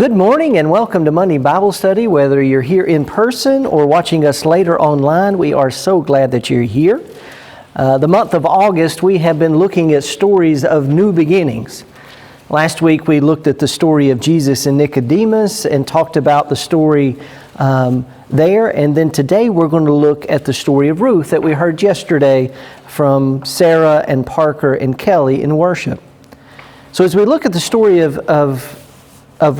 Well, good morning and welcome to Monday Bible Study. Whether you're here in person or watching us later online, we are so glad that you're here. The month of August, we have been looking at stories of new beginnings. Last week, we looked at the story of Jesus and Nicodemus and talked about the story there. And then today, we're going to look at the story of Ruth that we heard yesterday from Sarah and Parker and Kelly in worship. So as we look at the story of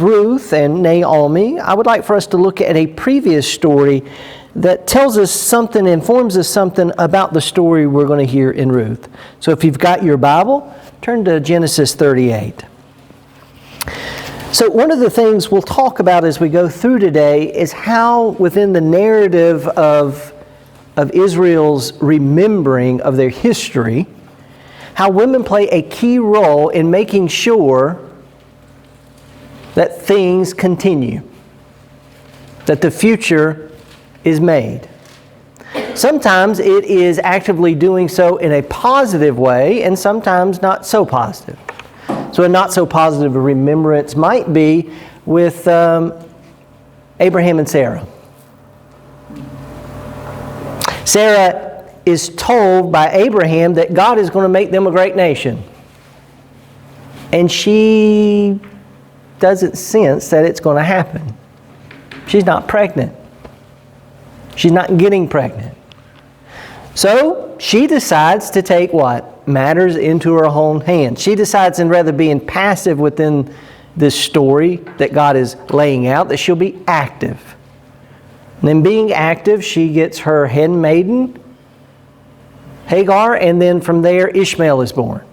Ruth and Naomi, I would like for us to look at a previous story that tells us something, informs us something about the story we're going to hear in Ruth. So if you've got your Bible, turn to Genesis 38. So one of the things we'll talk about as we go through today is how within the narrative of Israel's remembering of their history, how women play a key role in making sure that things continue, that the future is made. Sometimes it is actively doing so in a positive way, and sometimes not so positive. So a not so positive remembrance might be with Abraham and Sarah. Sarah is told by Abraham that God is going to make them a great nation. And she doesn't sense that it's going to happen. She's not pregnant. She's not getting pregnant. So she decides to take what? Matters into her own hands. She decides, and rather being passive within this story that God is laying out, that she'll be active. And in being active, she gets her handmaiden, Hagar, and then from there Ishmael is born.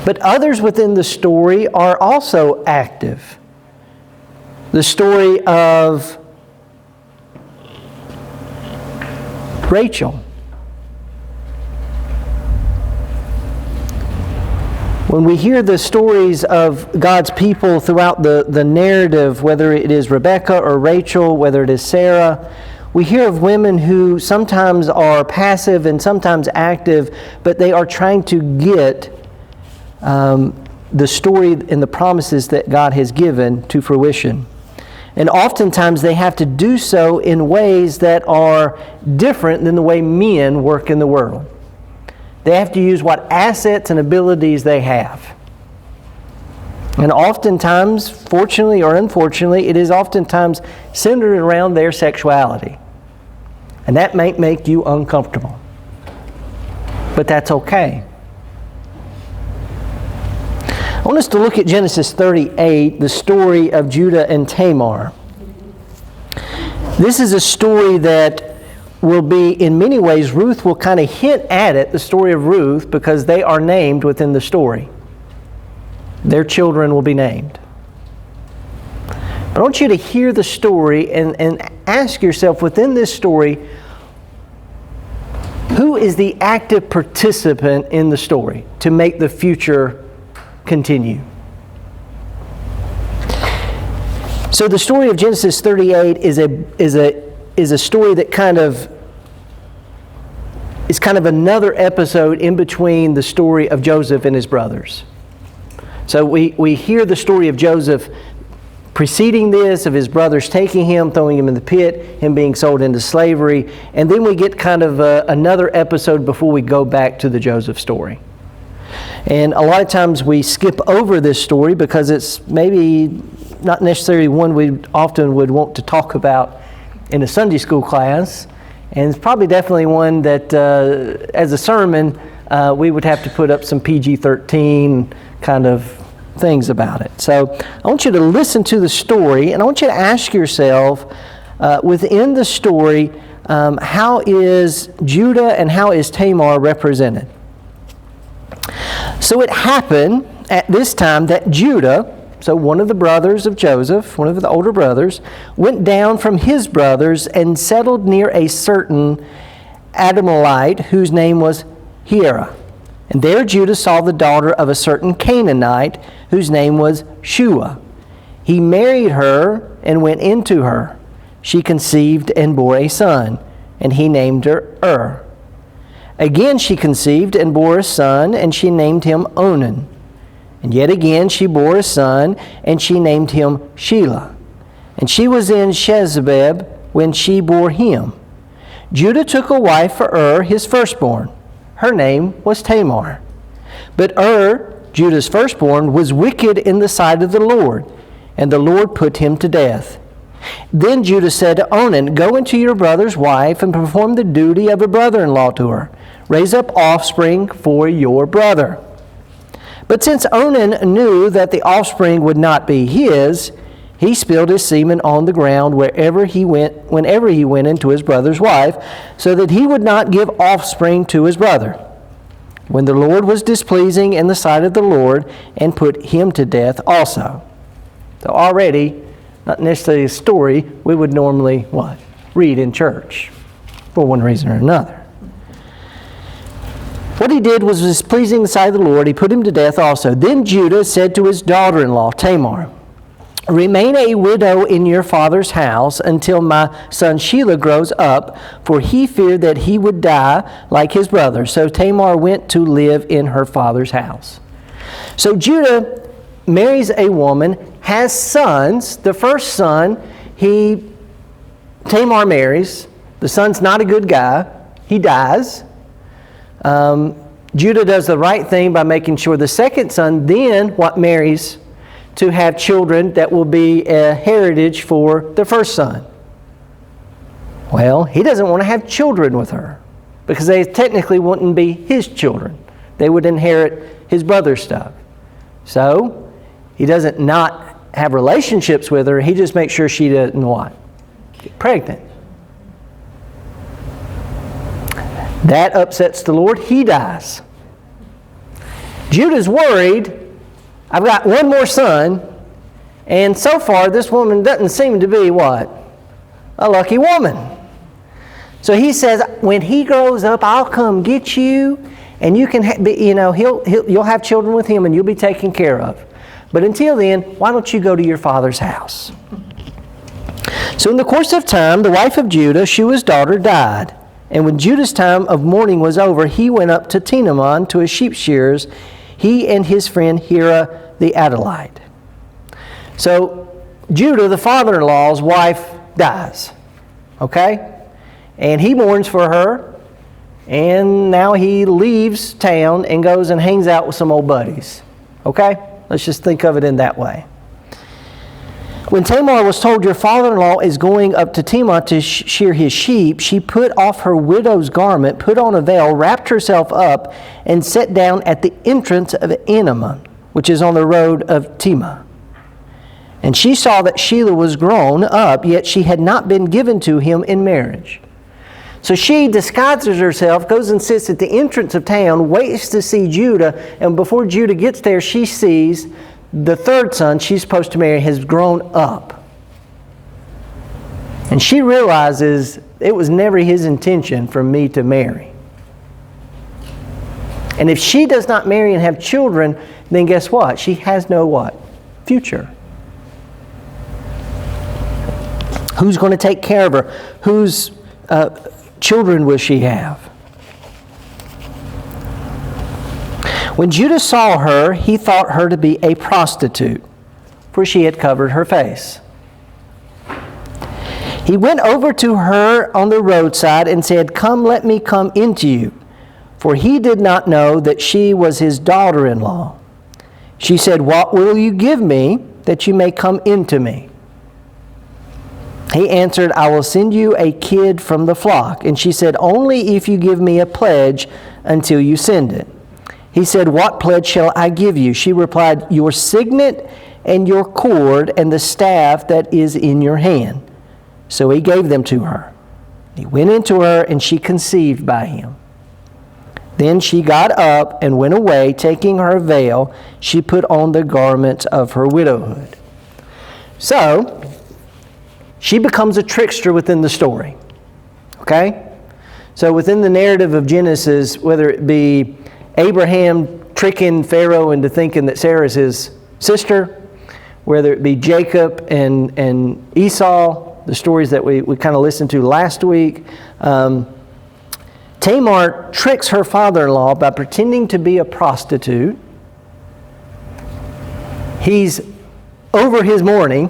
But others within the story are also active. The story of Rachel. When we hear the stories of God's people throughout the narrative, whether it is Rebecca or Rachel, whether it is Sarah, we hear of women who sometimes are passive and sometimes active, but they are trying to get the story and the promises that God has given to fruition. And oftentimes they have to do so in ways that are different than the way men work in the world. They have to use what assets and abilities they have. And oftentimes, fortunately or unfortunately, it is oftentimes centered around their sexuality. And that might make you uncomfortable. But that's okay. I want us to look at Genesis 38, the story of Judah and Tamar. This is a story that will be, in many ways, Ruth will kind of hint at it, the story of Ruth, because they are named within the story. Their children will be named. But I want you to hear the story and ask yourself within this story, who is the active participant in the story to make the future continue? So the story of Genesis 38 is a story that is kind of another episode in between the story of Joseph and his brothers. So we hear the story of Joseph preceding this, of his brothers taking him, throwing him in the pit, him being sold into slavery, and then we get kind of another episode before we go back to the Joseph story. And a lot of times we skip over this story because it's maybe not necessarily one we often would want to talk about in a Sunday school class. And it's probably definitely one that as a sermon we would have to put up some PG-13 kind of things about it. So I want you to listen to the story, and I want you to ask yourself within the story, how is Judah and how is Tamar represented? So it happened at this time that Judah, so one of the brothers of Joseph, one of the older brothers, went down from his brothers and settled near a certain Adamite whose name was Hira. And there Judah saw the daughter of a certain Canaanite whose name was Shua. He married her and went into her. She conceived and bore a son, and he named her Again she conceived and bore a son, and she named him Onan. And yet again she bore a son, and she named him Shelah. And she was in Shezebeb when she bore him. Judah took a wife for his firstborn. Her name was Tamar. But Judah's firstborn, was wicked in the sight of the Lord, and the Lord put him to death. Then Judah said to Onan, "Go into your brother's wife and perform the duty of a brother-in-law to her. Raise up offspring for your brother." But since Onan knew that the offspring would not be his, he spilled his semen on the ground whenever he went into his brother's wife, so that he would not give offspring to his brother. When the Lord was displeasing in the sight of the Lord, and put him to death also. So already, not necessarily a story we would normally read in church, for one reason or another. What he did was displeasing in the sight of the Lord. He put him to death also. Then Judah said to his daughter-in-law, Tamar, "Remain a widow in your father's house until my son Shelah grows up, for he feared that he would die like his brother." So Tamar went to live in her father's house. So Judah marries a woman, has sons. The first son, Tamar marries. The son's not a good guy. He dies. Judah does the right thing by making sure the second son then marries to have children that will be a heritage for the first son. Well, he doesn't want to have children with her because they technically wouldn't be his children. They would inherit his brother's stuff. So he doesn't not have relationships with her. He just makes sure she doesn't get pregnant. That upsets the Lord. He dies. Judah's worried. I've got one more son, and so far this woman doesn't seem to be a lucky woman. So he says, when he grows up, I'll come get you, and you can you'll have children with him, and you'll be taken care of. But until then, why don't you go to your father's house? So in the course of time, the wife of Judah, Shua's daughter, died. And when Judah's time of mourning was over, he went up to Teman to his sheep shearers, he and his friend Hira the Adulite. So Judah, the father-in-law's wife, dies. Okay? And he mourns for her. And now he leaves town and goes and hangs out with some old buddies. Okay? Let's just think of it in that way. When Tamar was told, "Your father-in-law is going up to Teman to shear his sheep," she put off her widow's garment, put on a veil, wrapped herself up, and sat down at the entrance of Enaim, which is on the road of Tema. And she saw that Shelah was grown up, yet she had not been given to him in marriage. So she disguises herself, goes and sits at the entrance of town, waits to see Judah, and before Judah gets there, she sees the third son she's supposed to marry has grown up. And she realizes it was never his intention for me to marry. And if she does not marry and have children, then guess what? She has no future. Who's going to take care of her? Whose children will she have? When Judah saw her, he thought her to be a prostitute, for she had covered her face. He went over to her on the roadside and said, "Come, let me come into you," for he did not know that she was his daughter-in-law. She said, "What will you give me that you may come into me?" He answered, "I will send you a kid from the flock." And she said, "Only if you give me a pledge until you send it." He said, "What pledge shall I give you?" She replied, "Your signet and your cord and the staff that is in your hand." So he gave them to her. He went into her, and she conceived by him. Then she got up and went away. Taking her veil, she put on the garments of her widowhood. So she becomes a trickster within the story. Okay? So within the narrative of Genesis, whether it be Abraham tricking Pharaoh into thinking that Sarah is his sister, whether it be Jacob and Esau, the stories that we kind of listened to last week, Tamar tricks her father-in-law by pretending to be a prostitute, He's over his mourning.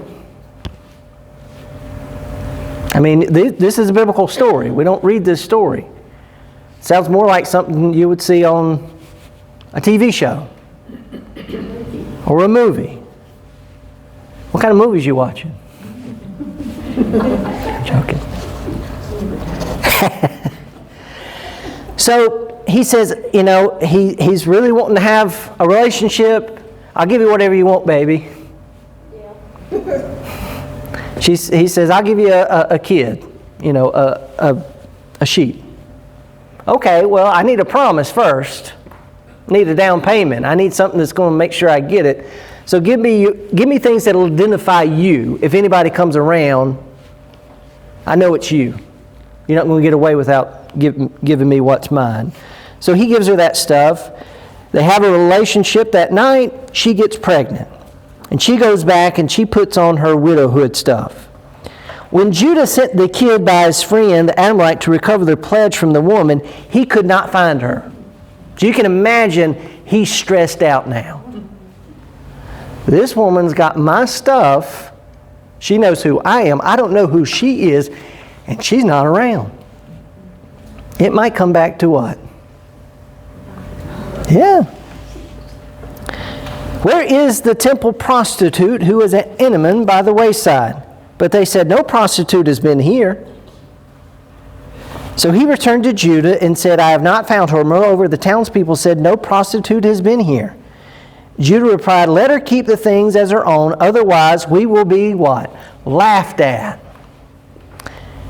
I mean, this is a biblical story. We don't read this story. It sounds more like something you would see on a TV show or a movie. What kind of movies you watching? Joking. So he says, you know, he's really wanting to have a relationship. I'll give you whatever you want, baby. Yeah. He says, I'll give you a kid, you know, a sheep. Okay, well, I need a promise first. I need a down payment. I need something that's going to make sure I get it. So give me things that will identify you. If anybody comes around, I know it's you. You're not going to get away without giving me what's mine. So he gives her that stuff. They have a relationship. That night, she gets pregnant. And she goes back and she puts on her widowhood stuff. When Judah sent the kid by his friend, the Amorite, to recover the pledge from the woman, he could not find her. So you can imagine he's stressed out now. This woman's got my stuff. She knows who I am. I don't know who she is, and she's not around. It might come back to what? Yeah. Where is the temple prostitute who is at Enaman by the wayside? But they said, no prostitute has been here. So he returned to Judah and said, I have not found her. Moreover, the townspeople said, no prostitute has been here. Judah replied, let her keep the things as her own, otherwise we will be what? Laughed at.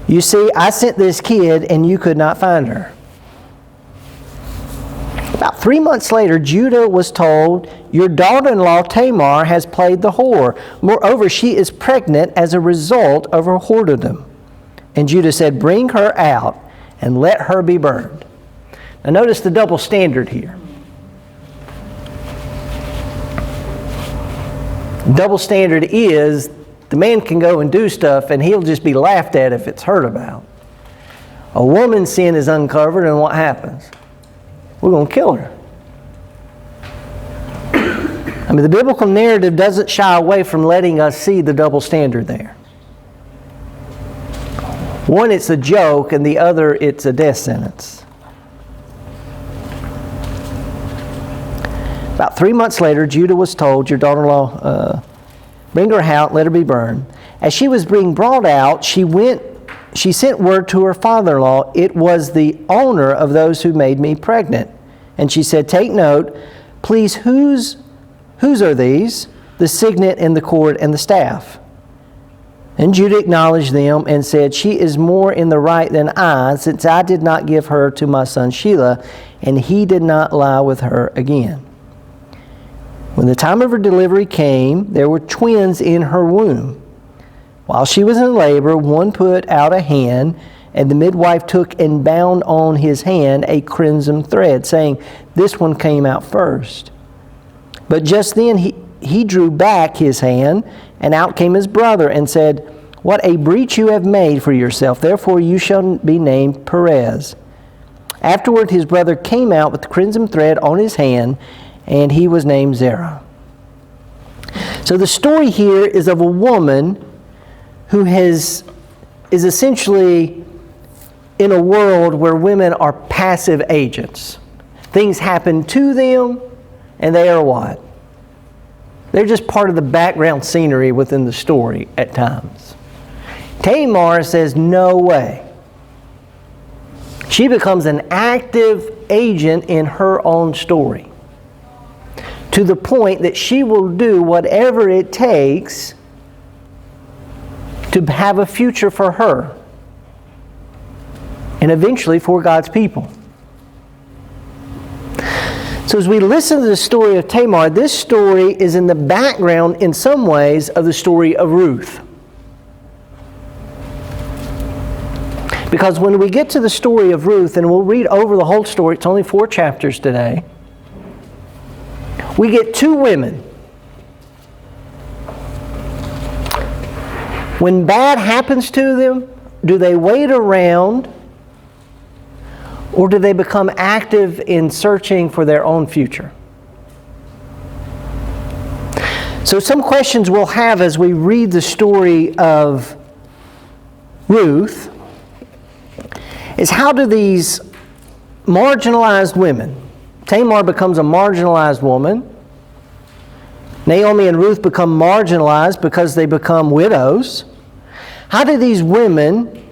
You see, I sent this kid and you could not find her. About 3 months later, Judah was told, your daughter-in-law Tamar has played the whore. Moreover, she is pregnant as a result of her whoredom. And Judah said, bring her out and let her be burned. Now notice the double standard here. Double standard is the man can go and do stuff and he'll just be laughed at if it's heard about. A woman's sin is uncovered and what happens? We're going to kill her. I mean, the biblical narrative doesn't shy away from letting us see the double standard there. One, it's a joke, and the other, it's a death sentence. About 3 months later, Judah was told, your daughter-in-law, bring her out, let her be burned. As she was being brought out, she sent word to her father-in-law, it was the owner of those who made me pregnant. And she said, take note, please, whose are these? The signet and the cord and the staff. And Judah acknowledged them and said, she is more in the right than I, since I did not give her to my son Shelah, and he did not lie with her again. When the time of her delivery came, there were twins in her womb. While she was in labor, one put out a hand, and the midwife took and bound on his hand a crimson thread, saying, this one came out first. But just then he drew back his hand, and out came his brother, and said, what a breach you have made for yourself, therefore you shall be named Perez. Afterward his brother came out with the crimson thread on his hand, and he was named Zerah. So the story here is of a woman who is essentially in a world where women are passive agents. Things happen to them, and they are what? They're just part of the background scenery within the story at times. Tamar says, no way. She becomes an active agent in her own story, to the point that she will do whatever it takes to have a future for her and eventually for God's people. So as we listen to the story of Tamar, this story is in the background in some ways of the story of Ruth. Because when we get to the story of Ruth, and we'll read over the whole story, it's only 4 chapters today, we get 2 women. When bad happens to them, do they wait around, or do they become active in searching for their own future? So some questions we'll have as we read the story of Ruth is, how do these marginalized women, Tamar becomes a marginalized woman, Naomi and Ruth become marginalized because they become widows. How do these women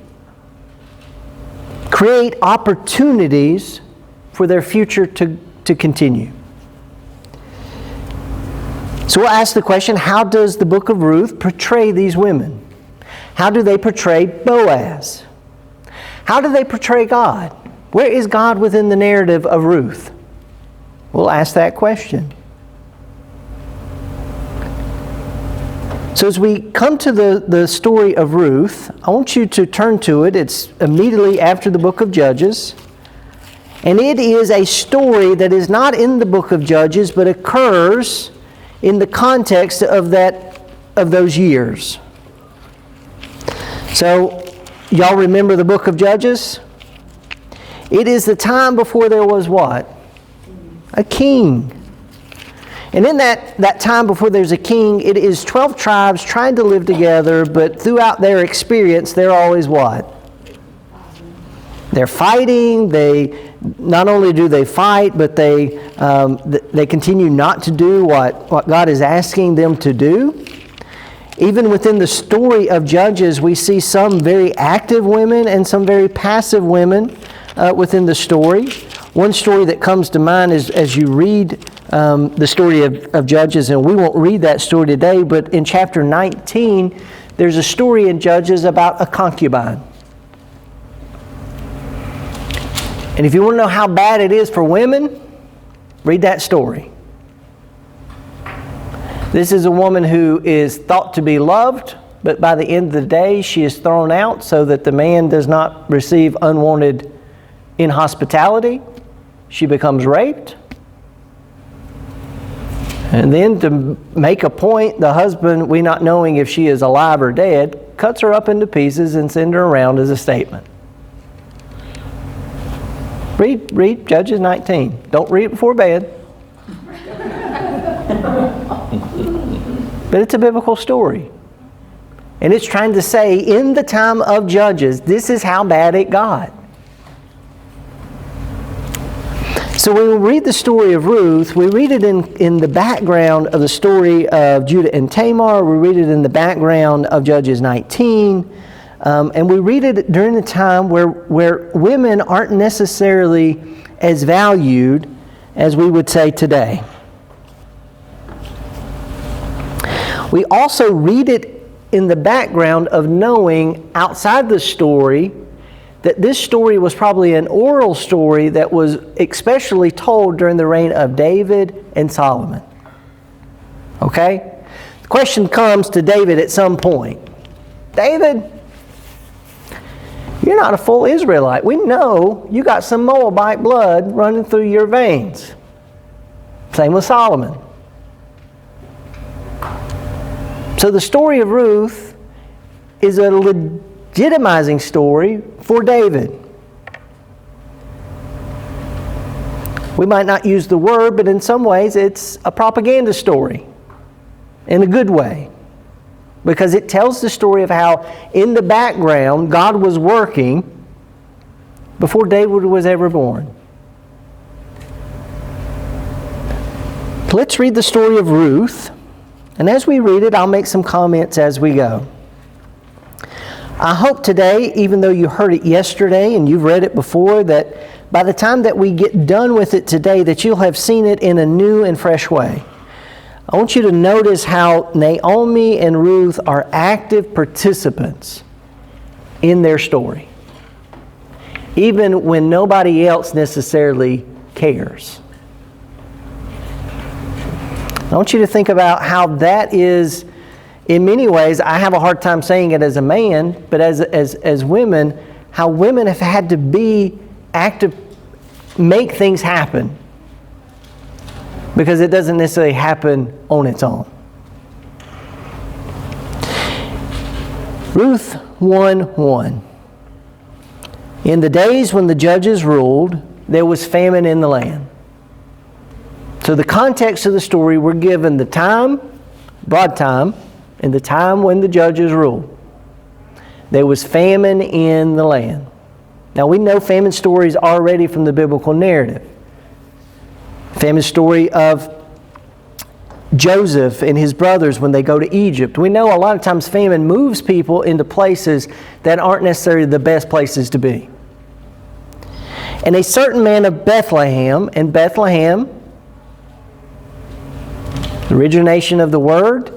create opportunities for their future to continue? So we'll ask the question, how does the book of Ruth portray these women? How do they portray Boaz? How do they portray God? Where is God within the narrative of Ruth? We'll ask that question. So as we come to the story of Ruth, I want you to turn to it. It's immediately after the book of Judges. And it is a story that is not in the book of Judges, but occurs in the context of those years. So, y'all remember the book of Judges? It is the time before there was what? A king. And in that time before there's a king, it is 12 tribes trying to live together, but throughout their experience, they're always what? They're fighting. Not only do they fight, but they continue not to do what God is asking them to do. Even within the story of Judges, we see some very active women and some very passive women within the story. One story that comes to mind is as you read the story of Judges, and we won't read that story today, but in chapter 19, there's a story in Judges about a concubine. And if you want to know how bad it is for women, read that story. This is a woman who is thought to be loved, but by the end of the day, she is thrown out so that the man does not receive unwanted inhospitality. She becomes raped. And then to make a point, the husband, we not knowing if she is alive or dead, cuts her up into pieces and sends her around as a statement. Read Judges 19. Don't read it before bed. But it's a biblical story. And it's trying to say, in the time of Judges, this is how bad it got. So when we read the story of Ruth, we read it in the background of the story of Judah and Tamar. We read it in the background of Judges 19. And we read it during a time where women aren't necessarily as valued as we would say today. We also read it in the background of knowing outside the story that this story was probably an oral story that was especially told during the reign of David and Solomon. Okay? The question comes to David at some point. David, you're not a full Israelite. We know you got some Moabite blood running through your veins. Same with Solomon. So the story of Ruth is a legitimizing story for David. We might not use the word, but in some ways it's a propaganda story in a good way. Because it tells the story of how in the background God was working before David was ever born. Let's read the story of Ruth. And as we read it, I'll make some comments as we go. I hope today, even though you heard it yesterday and you've read it before, that by the time that we get done with it today, that you'll have seen it in a new and fresh way. I want you to notice how Naomi and Ruth are active participants in their story, even when nobody else necessarily cares. I want you to think about how that is, in many ways, I have a hard time saying it as a man, but as women, how women have had to be active, make things happen, because it doesn't necessarily happen on its own. Ruth 1:1. In the days when the judges ruled, there was famine in the land. So the context of the story, we're given the time, broad time, in the time when the judges ruled, there was famine in the land. Now we know famine stories already from the biblical narrative. Famous story of Joseph and his brothers when they go to Egypt. We know a lot of times famine moves people into places that aren't necessarily the best places to be. And a certain man of Bethlehem, and Bethlehem, the origination of the word,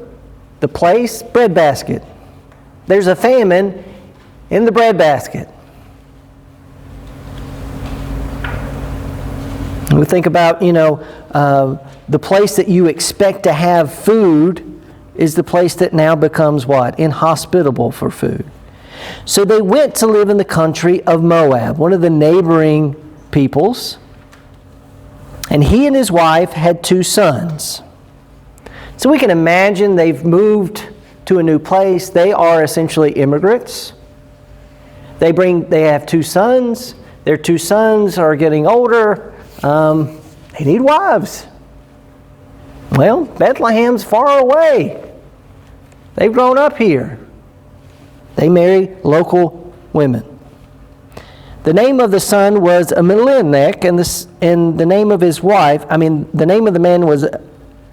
the place, breadbasket. There's a famine in the breadbasket. We think about, the place that you expect to have food is the place that now becomes what? Inhospitable for food. So they went to live in the country of Moab, one of the neighboring peoples. And he and his wife had 2 sons. So we can imagine they've moved to a new place. They are essentially immigrants. They have 2 sons. Their 2 sons are getting older. They need wives. Well, Bethlehem's far away. They've grown up here. They marry local women. The name of the son was Elimelech, and the name of his wife, the name of the man was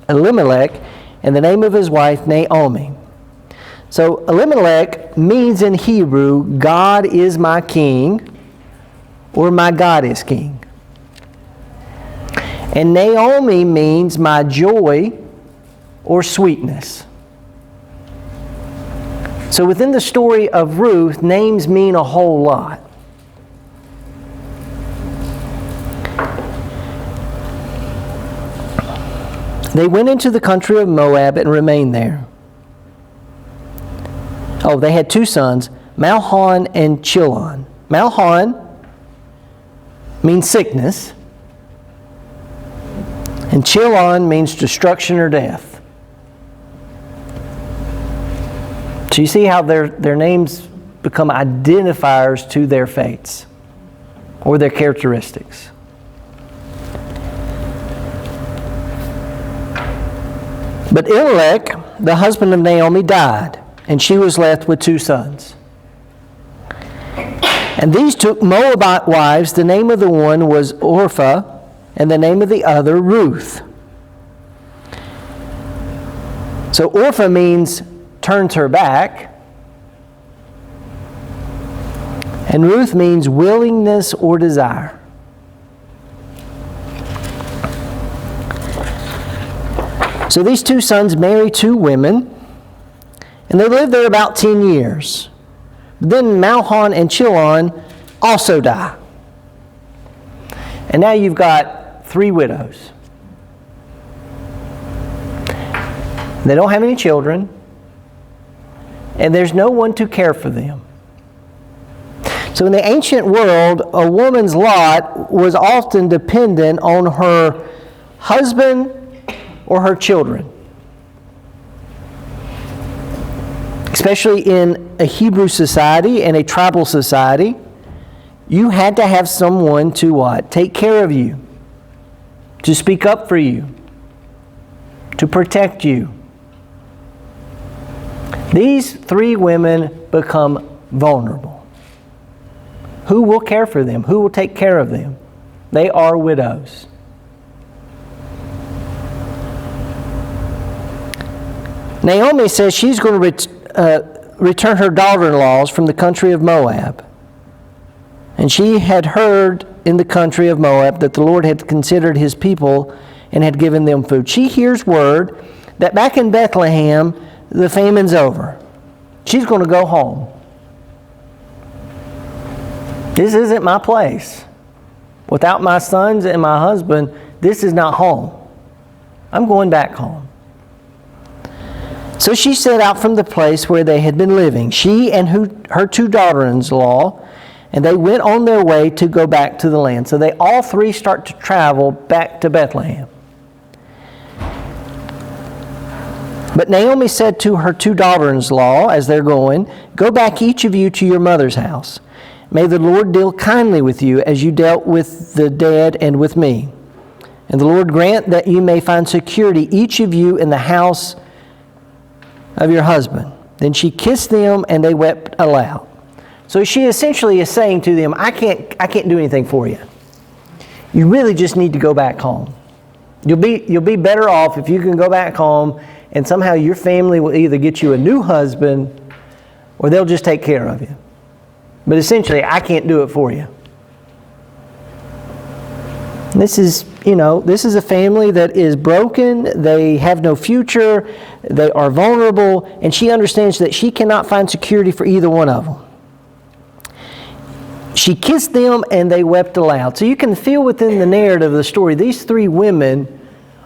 Elimelech, and the name of his wife, Naomi. So Elimelech means in Hebrew, God is my king, or my God is king. And Naomi means my joy or sweetness. So within the story of Ruth, names mean a whole lot. They went into the country of Moab and remained there. Oh, they had 2 sons, Mahlon and Chilion. Mahlon means sickness, and Chilion means destruction or death. So you see how their names become identifiers to their fates or their characteristics. But Elimelech, the husband of Naomi, died, and she was left with 2 sons. And these took Moabite wives. The name of the one was Orpah, and the name of the other, Ruth. So Orpah means turns her back, and Ruth means willingness or desire. So these 2 sons marry 2 women, and they lived there about 10 years. Then Mahlon and Chilion also die. And now you've got 3 widows. They don't have any children, and there's no one to care for them. So in the ancient world, a woman's lot was often dependent on her husband or her children. Especially in a Hebrew society and a tribal society, you had to have someone to what? Take care of you, to speak up for you, to protect you. These 3 women become vulnerable. Who will care for them? Who will take care of them? They are widows. Naomi says she's going to return her daughter-in-laws from the country of Moab. And she had heard in the country of Moab that the Lord had considered His people and had given them food. She hears word that back in Bethlehem, the famine's over. She's going to go home. This isn't my place. Without my sons and my husband, this is not home. I'm going back home. So she set out from the place where they had been living, she and her 2 daughters-in-law, and they went on their way to go back to the land. So they all 3 start to travel back to Bethlehem. But Naomi said to her 2 daughters-in-law as they're going, "Go back each of you to your mother's house. May the Lord deal kindly with you as you dealt with the dead and with me. And the Lord grant that you may find security, each of you in the house of your husband. Then she kissed them, and they wept aloud. So she essentially is saying to them, I can't do anything for you. You really just need to go back home. You'll be better off if you can go back home, and somehow your family will either get you a new husband or they'll just take care of you. But essentially, I can't do it for you. This is a family that is broken. They have no future. They are vulnerable. And she understands that she cannot find security for either one of them. She kissed them and they wept aloud. So you can feel within the narrative of the story, these three women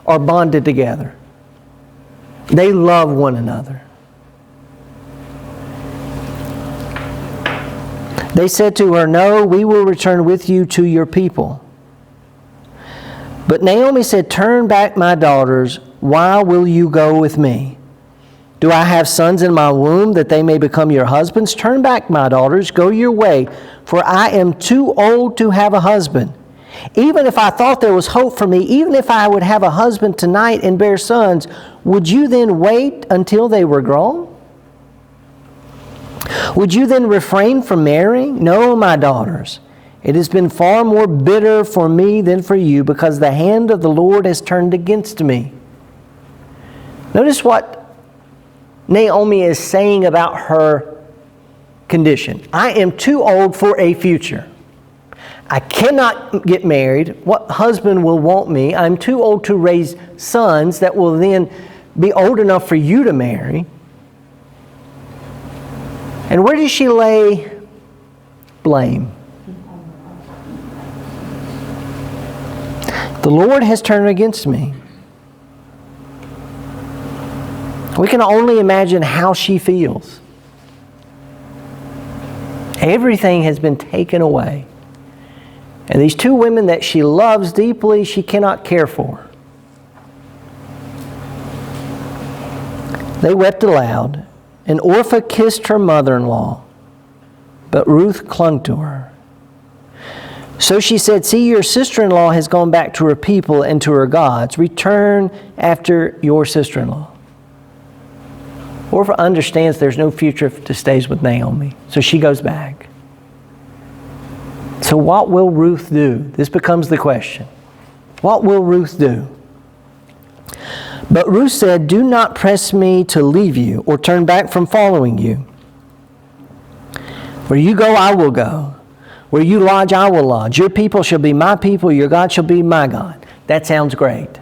are bonded together. They love one another. They said to her, "No, we will return with you to your people." But Naomi said, "Turn back, my daughters. Why will you go with me? Do I have sons in my womb that they may become your husbands? Turn back, my daughters. Go your way, for I am too old to have a husband. Even if I thought there was hope for me, even if I would have a husband tonight and bear sons, would you then wait until they were grown? Would you then refrain from marrying? No, my daughters. It has been far more bitter for me than for you, because the hand of the Lord has turned against me." Notice what Naomi is saying about her condition. I am too old for a future. I cannot get married. What husband will want me? I'm too old to raise sons that will then be old enough for you to marry. And where does she lay blame? The Lord has turned against me. We can only imagine how she feels. Everything has been taken away. And these two women that she loves deeply, she cannot care for. They wept aloud, and Orpah kissed her mother-in-law, but Ruth clung to her. So she said, "See, your sister-in-law has gone back to her people and to her gods. Return after your sister-in-law." Orpah understands there's no future if she stays with Naomi, so she goes back. So what will Ruth do? This becomes the question. What will Ruth do? But Ruth said, "Do not press me to leave you or turn back from following you. Where you go, I will go. Where you lodge, I will lodge. Your people shall be my people. Your God shall be my God." That sounds great.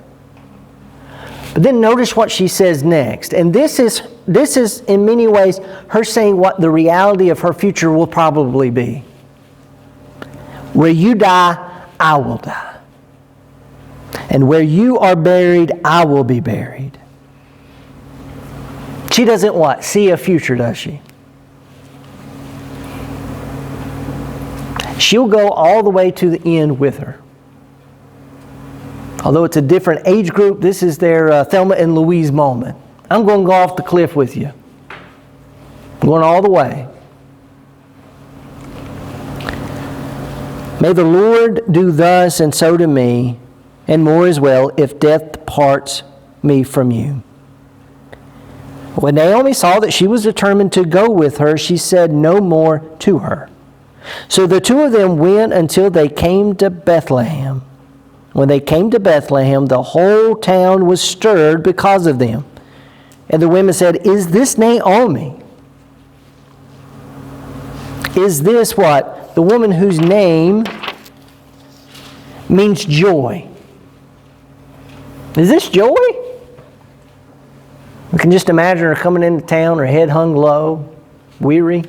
But then notice what she says next. And this is in many ways her saying what the reality of her future will probably be. Where you die, I will die. And where you are buried, I will be buried. She doesn't what? See a future, does she? She'll go all the way to the end with her. Although it's a different age group, this is their Thelma and Louise moment. I'm going to go off the cliff with you. I'm going all the way. May the Lord do thus and so to me, and more as well, if death parts me from you. When Naomi saw that she was determined to go with her, she said no more to her. So the two of them went until they came to Bethlehem. When they came to Bethlehem, the whole town was stirred because of them. And the women said, "Is this Naomi? Is this what? The woman whose name means joy. Is this joy?" We can just imagine her coming into town, her head hung low, weary.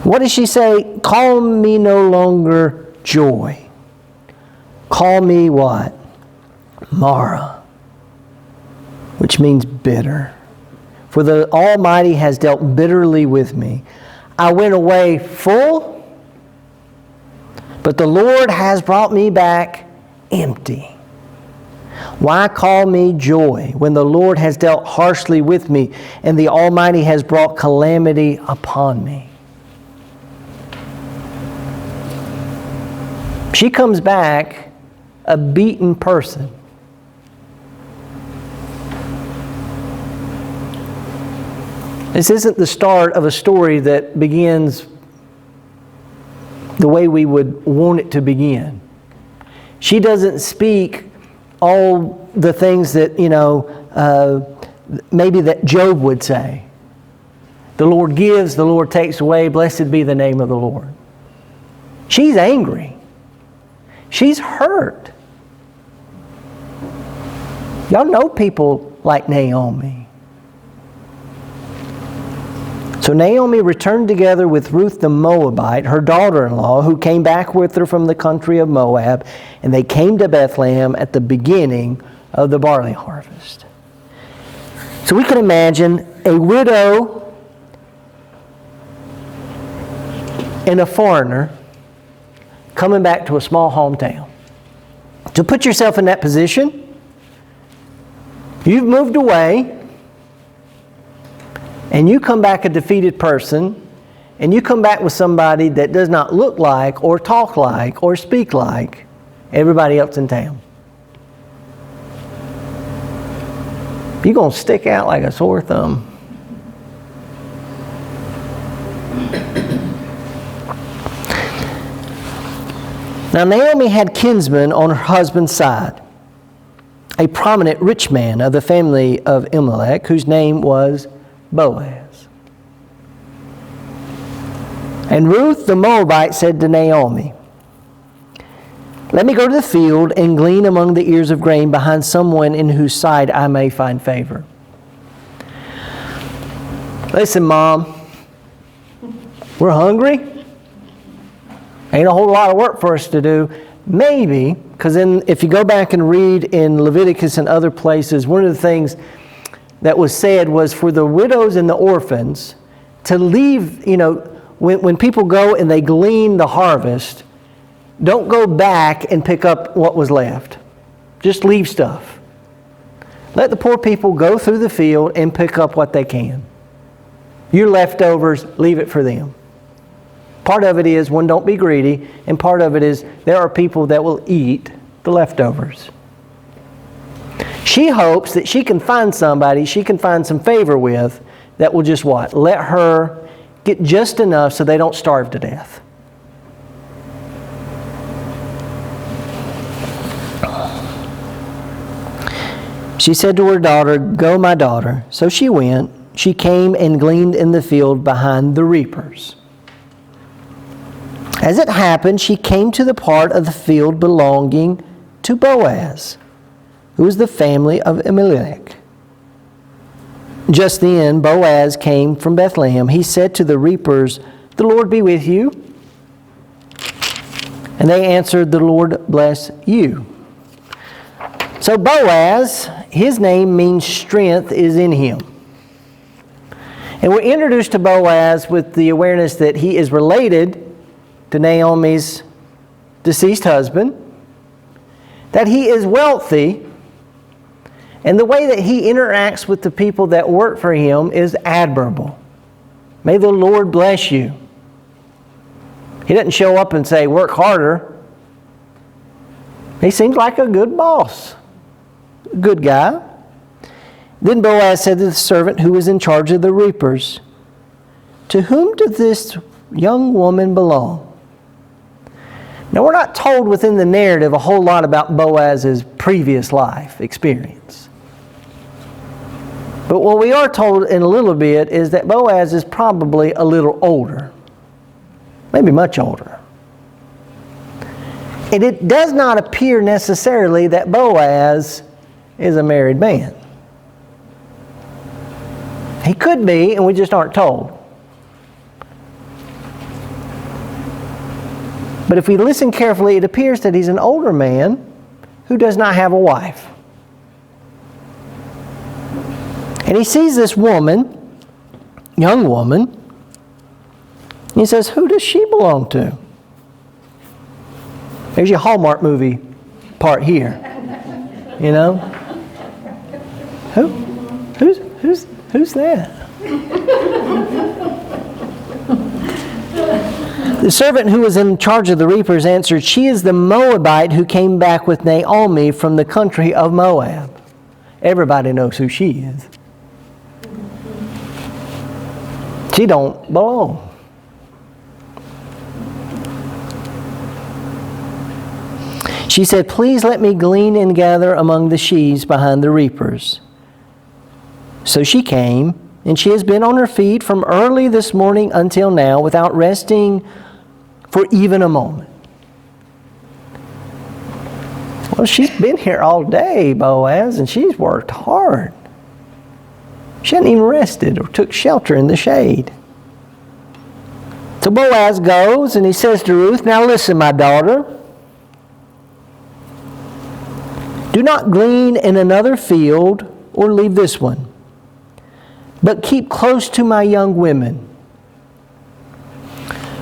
What does she say? "Call me no longer joy. Call me" what? "Mara," which means bitter. "For the Almighty has dealt bitterly with me. I went away full, but the Lord has brought me back empty. Why call me joy when the Lord has dealt harshly with me and the Almighty has brought calamity upon me?" She comes back a beaten person. This isn't the start of a story that begins the way we would want it to begin. She doesn't speak all the things that, maybe that Job would say. The Lord gives, the Lord takes away, blessed be the name of the Lord. She's angry. She's hurt. Y'all know people like Naomi. So Naomi returned together with Ruth the Moabite, her daughter-in-law, who came back with her from the country of Moab, and they came to Bethlehem at the beginning of the barley harvest. So we can imagine a widow and a foreigner coming back to a small hometown. So put yourself in that position. You've moved away, and you come back a defeated person, and you come back with somebody that does not look like or talk like or speak like everybody else in town. You're going to stick out like a sore thumb. Now Naomi had kinsmen on her husband's side, a prominent rich man of the family of Elimelech, whose name was Boaz. And Ruth the Moabite said to Naomi, "Let me go to the field and glean among the ears of grain behind someone in whose sight I may find favor." Listen, Mom, we're hungry. Ain't a whole lot of work for us to do. Maybe, because if you go back and read in Leviticus and other places, one of the things that was said was for the widows and the orphans to leave, when people go and they glean the harvest, don't go back and pick up what was left. Just leave stuff. Let the poor people go through the field and pick up what they can. Your leftovers, leave it for them. Part of it is, one, don't be greedy, and part of it is there are people that will eat the leftovers. She hopes that she can find somebody she can find some favor with that will just what? Let her get just enough so they don't starve to death. She said to her daughter, "Go, my daughter." So she went. She came and gleaned in the field behind the reapers. As it happened, she came to the part of the field belonging to Boaz, who was the family of Elimelech. Just then, Boaz came from Bethlehem. He said to the reapers, "The Lord be with you." And they answered, "The Lord bless you." So Boaz, his name means strength is in him. And we're introduced to Boaz with the awareness that he is related to Naomi's deceased husband, that he is wealthy, and the way that he interacts with the people that work for him is admirable. May the Lord bless you. He doesn't show up and say, "Work harder." He seems like a good boss, good guy. Then Boaz said to the servant who was in charge of the reapers, "To whom does this young woman belong?" Now, we're not told within the narrative a whole lot about Boaz's previous life experience. But what we are told in a little bit is that Boaz is probably a little older, maybe much older. And it does not appear necessarily that Boaz is a married man. He could be, and we just aren't told. But if we listen carefully, it appears that he's an older man who does not have a wife. And he sees this woman, young woman, and he says, "Who does she belong to?" There's your Hallmark movie part here. Who's that? The servant who was in charge of the reapers answered, "She is the Moabite who came back with Naomi from the country of Moab." Everybody knows who she is. She don't belong. She said, please let me glean and gather among the sheaves behind the reapers. So she came, and she has been on her feet from early this morning until now without resting for even a moment. Well, she's been here all day, Boaz, and she's worked hard. She hadn't even rested or took shelter in the shade. So Boaz goes and he says to Ruth, now listen, my daughter. Do not glean in another field or leave this one, but keep close to my young women.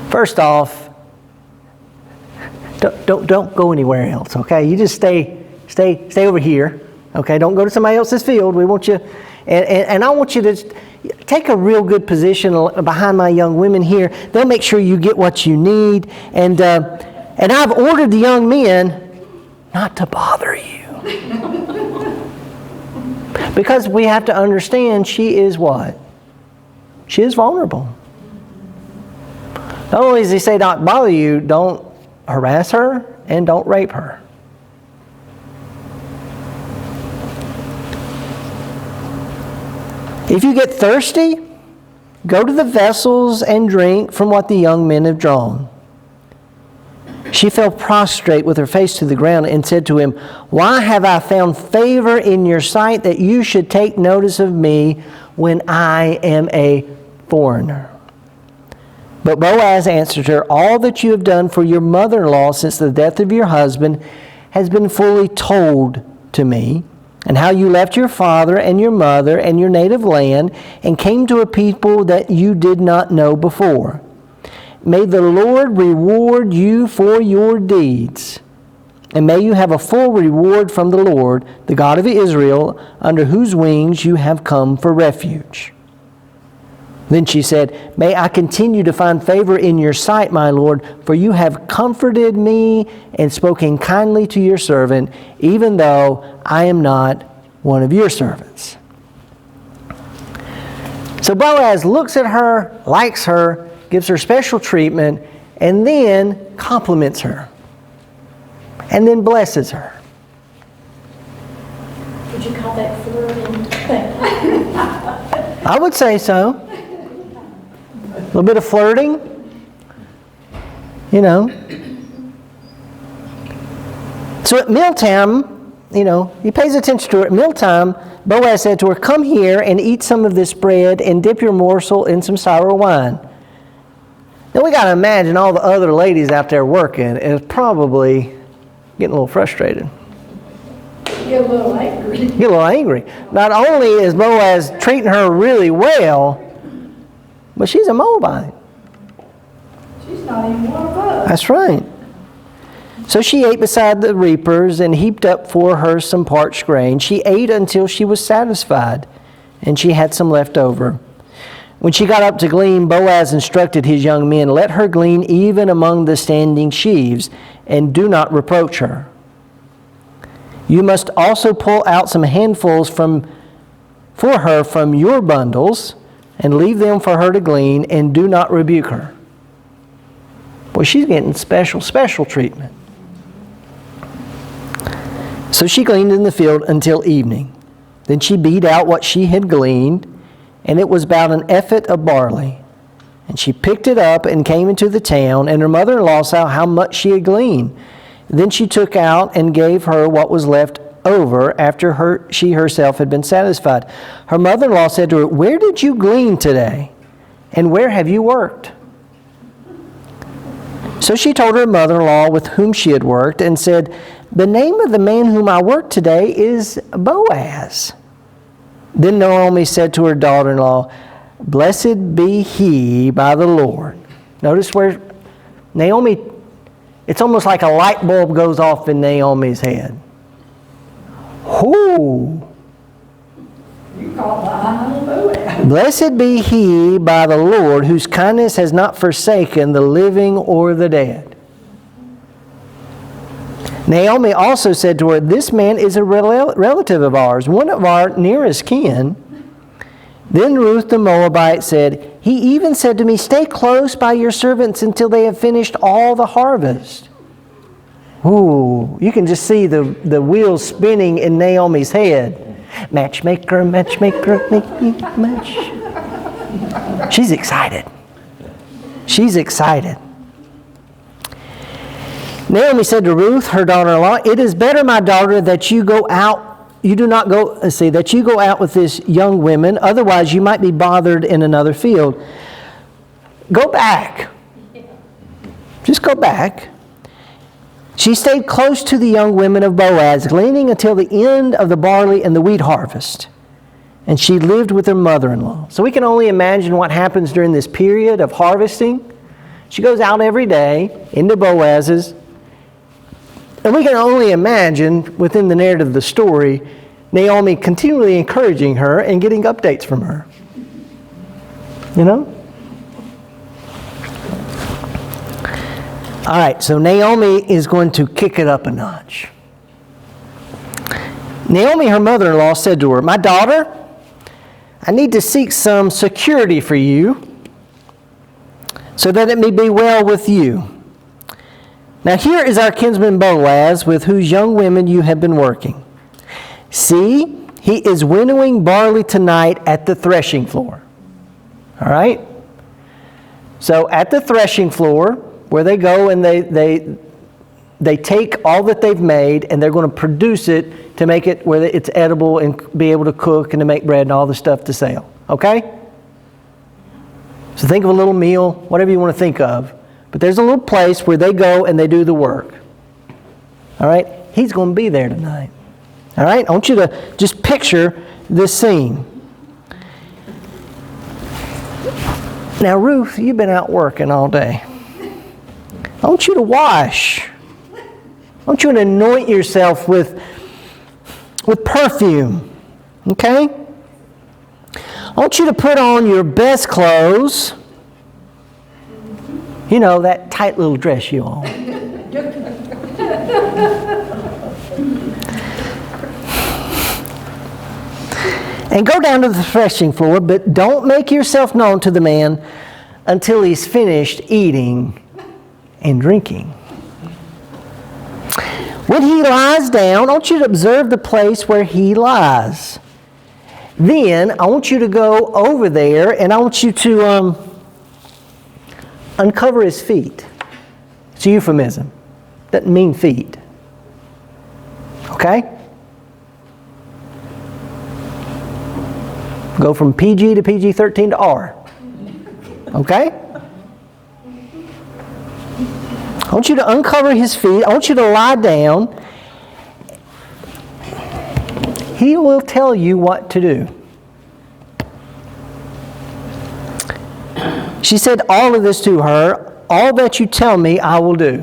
First off, don't go anywhere else, okay? You just stay over here, okay? Don't go to somebody else's field. We want you, and I want you to take a real good position behind my young women here. They'll make sure you get what you need, and I've ordered the young men not to bother you. Because we have to understand she is what? She is vulnerable. Not only does he say not bother you, don't harass her and don't rape her. If you get thirsty, go to the vessels and drink from what the young men have drawn. She fell prostrate with her face to the ground and said to him, why have I found favor in your sight that you should take notice of me when I am a foreigner? But Boaz answered her, all that you have done for your mother-in-law since the death of your husband has been fully told to me, and how you left your father and your mother and your native land and came to a people that you did not know before. May the Lord reward you for your deeds, and may you have a full reward from the Lord, the God of Israel, under whose wings you have come for refuge. Then she said, may I continue to find favor in your sight, my Lord, for you have comforted me and spoken kindly to your servant, even though I am not one of your servants. So Boaz looks at her, likes her, gives her special treatment, and then compliments her, and then blesses her. Would you call that flirting? I would say so. A little bit of flirting, you know. So at mealtime, you know, he pays attention to her. At mealtime, Boaz said to her, come here and eat some of this bread and dip your morsel in some sour wine. Now we got to imagine all the other ladies out there working is probably getting a little frustrated. Get a little angry. Get a little angry. Not only is Boaz treating her really well, but she's a Moabite. She's not even one of us. That's right. So she ate beside the reapers and heaped up for her some parched grain. She ate until she was satisfied, and she had some left over. When she got up to glean, Boaz instructed his young men, let her glean even among the standing sheaves, and do not reproach her. You must also pull out some handfuls for her from your bundles, and leave them for her to glean, and do not rebuke her. Well, she's getting special treatment. So she gleaned in the field until evening. Then she beat out what she had gleaned, and it was about an ephah of barley. And she picked it up and came into the town, and her mother-in-law saw how much she had gleaned. Then she took out and gave her what was left over after she herself had been satisfied. Her mother-in-law said to her, where did you glean today? And where have you worked? So she told her mother-in-law with whom she had worked and said, the name of the man whom I worked today is Boaz. Then Naomi said to her daughter-in-law, blessed be he by the Lord. Notice where Naomi, it's almost like a light bulb goes off in Naomi's head. Whoo! You call the eye Boaz. Blessed be he by the Lord, whose kindness has not forsaken the living or the dead. Naomi also said to her, this man is a relative of ours, one of our nearest kin. Then Ruth the Moabite said, He even said to me, stay close by your servants until they have finished all the harvest. Ooh, you can just see the wheels spinning in Naomi's head. Matchmaker, matchmaker, make me match. She's excited. She's excited. Naomi said to Ruth, her daughter-in-law, it is better, my daughter, that you go out. You do not go, that you go out with this young women, otherwise you might be bothered in another field. Go back. Just go back. She stayed close to the young women of Boaz, gleaning until the end of the barley and the wheat harvest. And she lived with her mother-in-law. So we can only imagine what happens during this period of harvesting. She goes out every day into Boaz's. And we can only imagine, within the narrative of the story, Naomi continually encouraging her and getting updates from her. You know? All right, so Naomi is going to kick it up a notch. Naomi, her mother-in-law, said to her, my daughter, I need to seek some security for you so that it may be well with you. Now here is our kinsman Boaz, with whose young women you have been working. See, he is winnowing barley tonight at the threshing floor. All right? So at the threshing floor, where they go and they take all that they've made and they're going to produce it to make it where it's edible and be able to cook and to make bread and all the stuff to sell. Okay? So think of a little meal, whatever you want to think of. But there's a little place where they go and they do the work. All right? He's going to be there tonight. All right? I want you to just picture this scene. Now, Ruth, you've been out working all day. I want you to wash. I want you to anoint yourself with perfume. Okay? I want you to put on your best clothes. You know, that tight little dress you own. And go down to the threshing floor, but don't make yourself known to the man until he's finished eating and drinking. When he lies down, I want you to observe the place where he lies. Then I want you to go over there and I want you to uncover his feet. It's a euphemism. Doesn't mean feet. Okay? Go from PG to PG-13 to R. Okay? I want you to uncover his feet. I want you to lie down. He will tell you what to do. She said all of this to her. All that you tell me, I will do.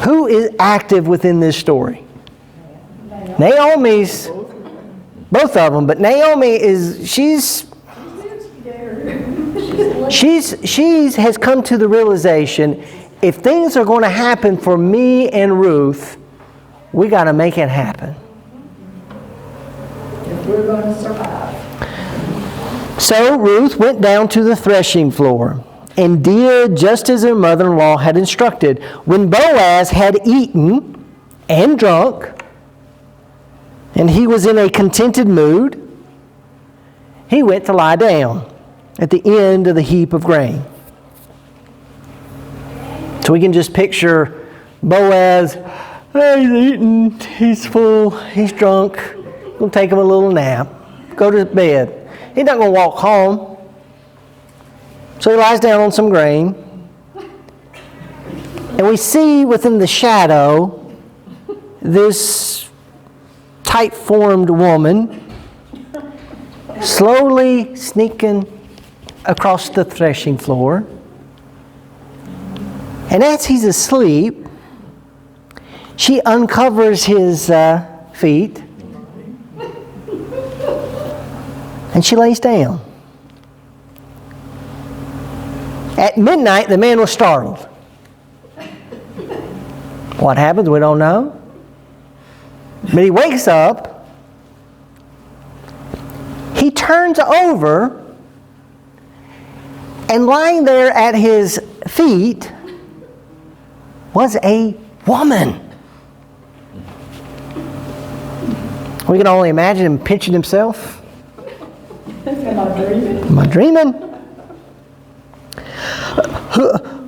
Who is active within this story? Naomi's, both of them, but Naomi is, she has come to the realization, if things are going to happen for me and Ruth, we got to make it happen. If we're going to survive. So Ruth went down to the threshing floor and did just as her mother-in-law had instructed. When Boaz had eaten and drunk, and he was in a contented mood, he went to lie down at the end of the heap of grain. So we can just picture Boaz, he's eating, he's full, he's drunk, going to take him a little nap, go to bed. He's not going to walk home. So he lies down on some grain. And we see within the shadow this tight-formed woman slowly sneaking across the threshing floor. And as he's asleep, she uncovers his feet and she lays down. At midnight, the man was startled. What happens? We don't know. But he wakes up he turns over, and lying there at his feet was a woman. We can only imagine him pinching himself. Am I dreaming? Am I dreaming?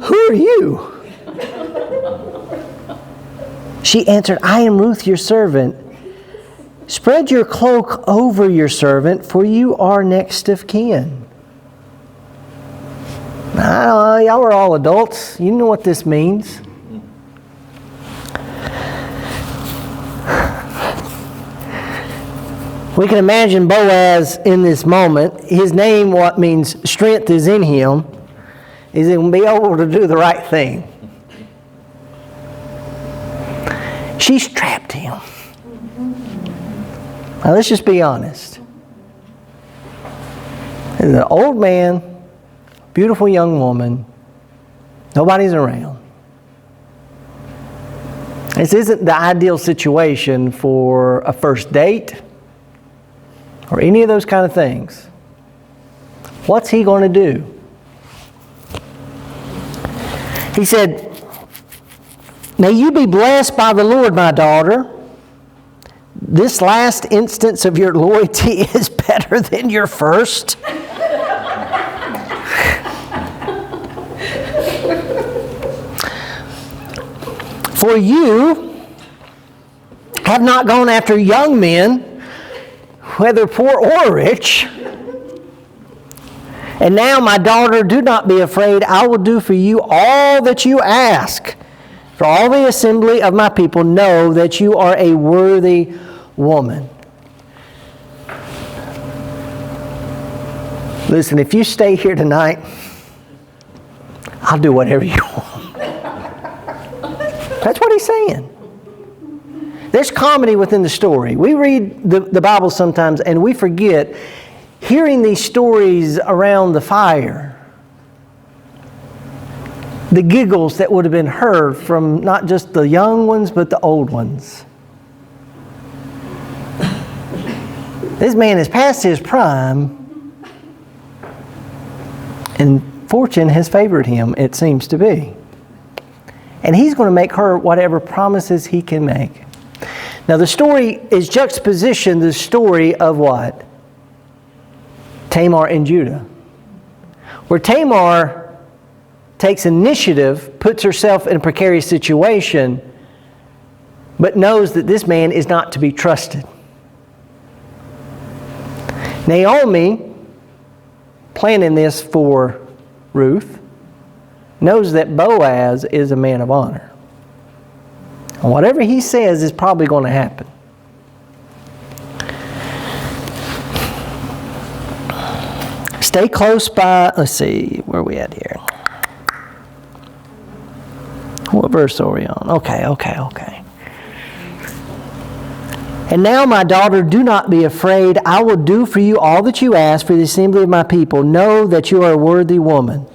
Who are you? She answered, I am Ruth, your servant. Spread your cloak over your servant, for you are next of kin. Now, y'all are all adults. You know what this means. We can imagine Boaz in this moment. His name, what means strength is in him, is he will be able to do the right thing. She's trapped him. Now let's just be honest. There's an old man, beautiful young woman, nobody's around. This isn't the ideal situation for a first date or any of those kind of things. What's he going to do? He said, may you be blessed by the Lord, my daughter. This last instance of your loyalty is better than your first. For you have not gone after young men, whether poor or rich. And now, my daughter, do not be afraid. I will do for you all that you ask. For all the assembly of my people know that you are a worthy woman. Listen, if you stay here tonight, I'll do whatever you want. That's what he's saying. There's comedy within the story. We read the Bible sometimes and we forget hearing these stories around the fire. The giggles that would have been heard from not just the young ones, but the old ones. This man is past his prime, and fortune has favored him, it seems to be. And he's going to make her whatever promises he can make. Now the story is juxtaposition, the story of what? Tamar and Judah. Where Tamar takes initiative, puts herself in a precarious situation, but knows that this man is not to be trusted. Naomi, planning this for Ruth, knows that Boaz is a man of honor. And whatever he says is probably going to happen. Stay close by. Let's see, where are we at here? What verse are we on? Okay. And now, my daughter, do not be afraid. I will do for you all that you ask for the assembly of my people. Know that you are a worthy woman.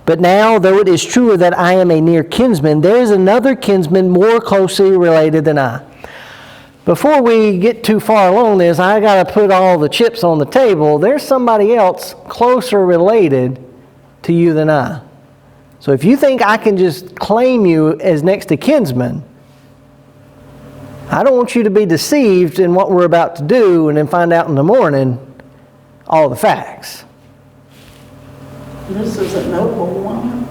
But now, though it is true that I am a near kinsman, there is another kinsman more closely related than I. Before we get too far along this, I got to put all the chips on the table. There's somebody else closer related to you than I. So if you think I can just claim you as next to kinsman, I don't want you to be deceived in what we're about to do and then find out in the morning all the facts. This is a noble woman.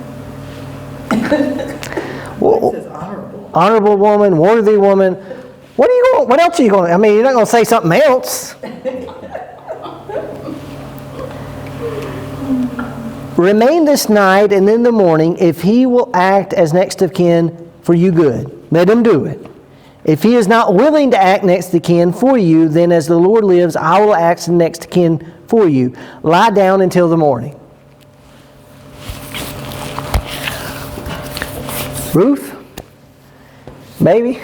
Well, This is honorable. honorable woman, worthy woman. What else are you going to, you're not going to say something else. Remain this night, and in the morning, if he will act as next of kin for you, good. Let him do it. If he is not willing to act next of kin for you, then as the Lord lives, I will act as next of kin for you. Lie down until the morning. Ruth, baby,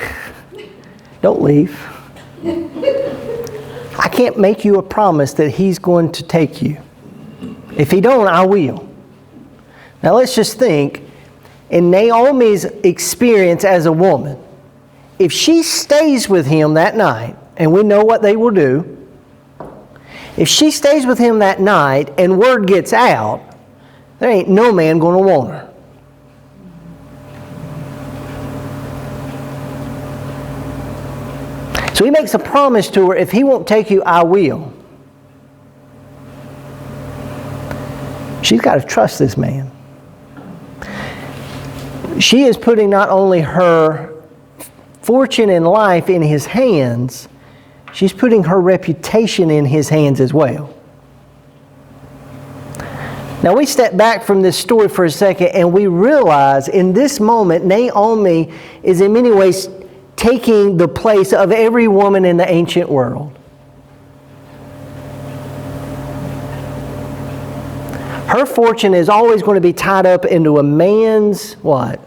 don't leave. I can't make you a promise that he's going to take you. If he don't, I will. Now let's just think, in Naomi's experience as a woman, if she stays with him that night, and we know what they will do, If she stays with him that night and word gets out, there ain't no man going to want her. So he makes a promise to her, if he won't take you, I will. She's got to trust this man. She is putting not only her fortune and life in his hands, she's putting her reputation in his hands as well. Now we step back from this story for a second and we realize in this moment Naomi is in many ways taking the place of every woman in the ancient world. Her fortune is always going to be tied up into a man's what?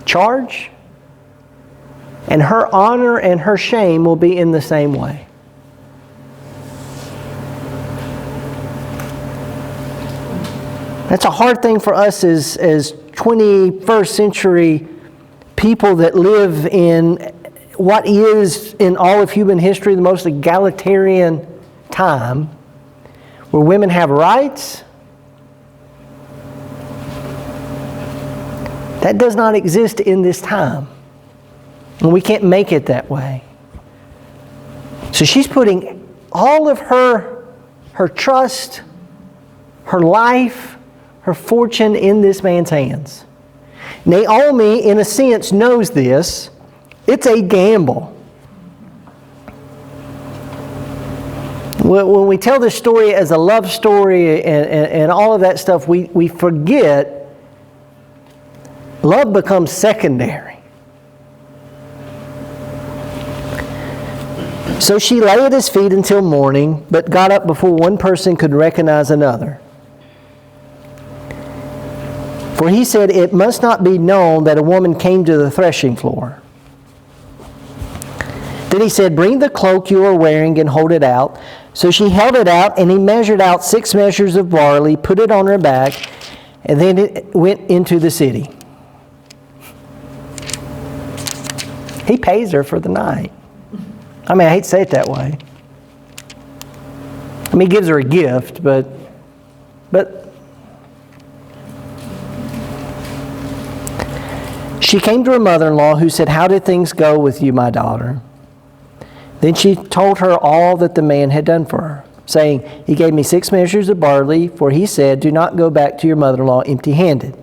Charge? And her honor and her shame will be in the same way. That's a hard thing for us as 21st century people that live in what is, in all of human history, the most egalitarian time, where women have rights. That does not exist in this time. And we can't make it that way. So she's putting all of her trust, her life, her fortune in this man's hands. Naomi, in a sense, knows this. It's a gamble. When we tell this story as a love story and all of that stuff, we forget love becomes secondary. So she lay at his feet until morning, but got up before one person could recognize another. For he said, it must not be known that a woman came to the threshing floor. Then he said, bring the cloak you are wearing and hold it out. So she held it out, and he measured out 6 measures of barley, put it on her back, and then it went into the city. He pays her for the night. I mean, I hate to say it that way. I mean, he gives her a gift, but she came to her mother-in-law, who said, how did things go with you, my daughter? Then she told her all that the man had done for her, saying, he gave me 6 measures of barley, for he said, do not go back to your mother-in-law empty-handed.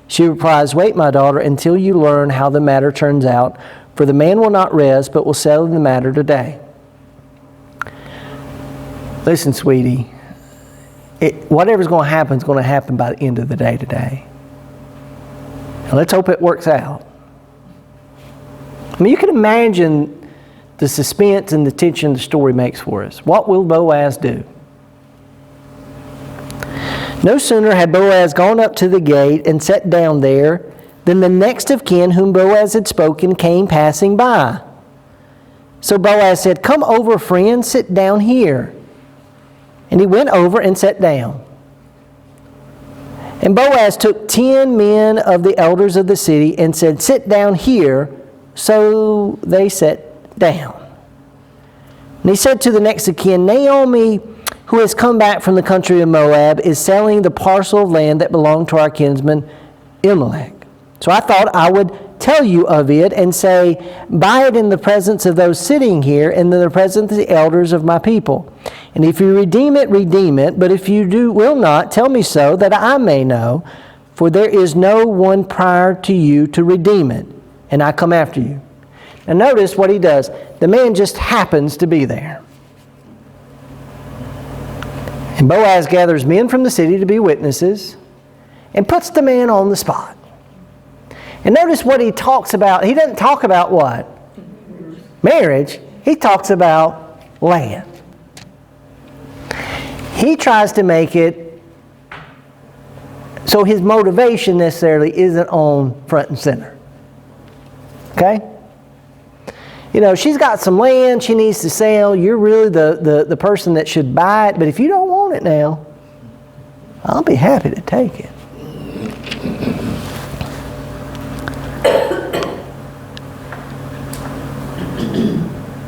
She replies, wait, my daughter, until you learn how the matter turns out, for the man will not rest, but will settle the matter today. Listen, sweetie, whatever's going to happen is going to happen by the end of the day today. And let's hope it works out. I mean, you can imagine the suspense and the tension the story makes for us. What will Boaz do? No sooner had Boaz gone up to the gate and sat down there than the next of kin whom Boaz had spoken came passing by. So Boaz said, come over, friend, sit down here. And he went over and sat down. And Boaz took 10 men of the elders of the city and said, sit down here. So they sat down. And he said to the next of kin, Naomi, who has come back from the country of Moab, is selling the parcel of land that belonged to our kinsman Elimelech. So I thought I would tell you of it and say, buy it in the presence of those sitting here and in the presence of the elders of my people. And if you redeem it, redeem it. But if you will not, tell me so, that I may know. For there is no one prior to you to redeem it. And I come after you. Now notice what he does. The man just happens to be there. And Boaz gathers men from the city to be witnesses and puts the man on the spot. And notice what he talks about. He doesn't talk about what? Marriage. He talks about land. He tries to make it so his motivation necessarily isn't on front and center. Okay? You know, she's got some land she needs to sell. You're really the person that should buy it. But if you don't want it now, I'll be happy to take it.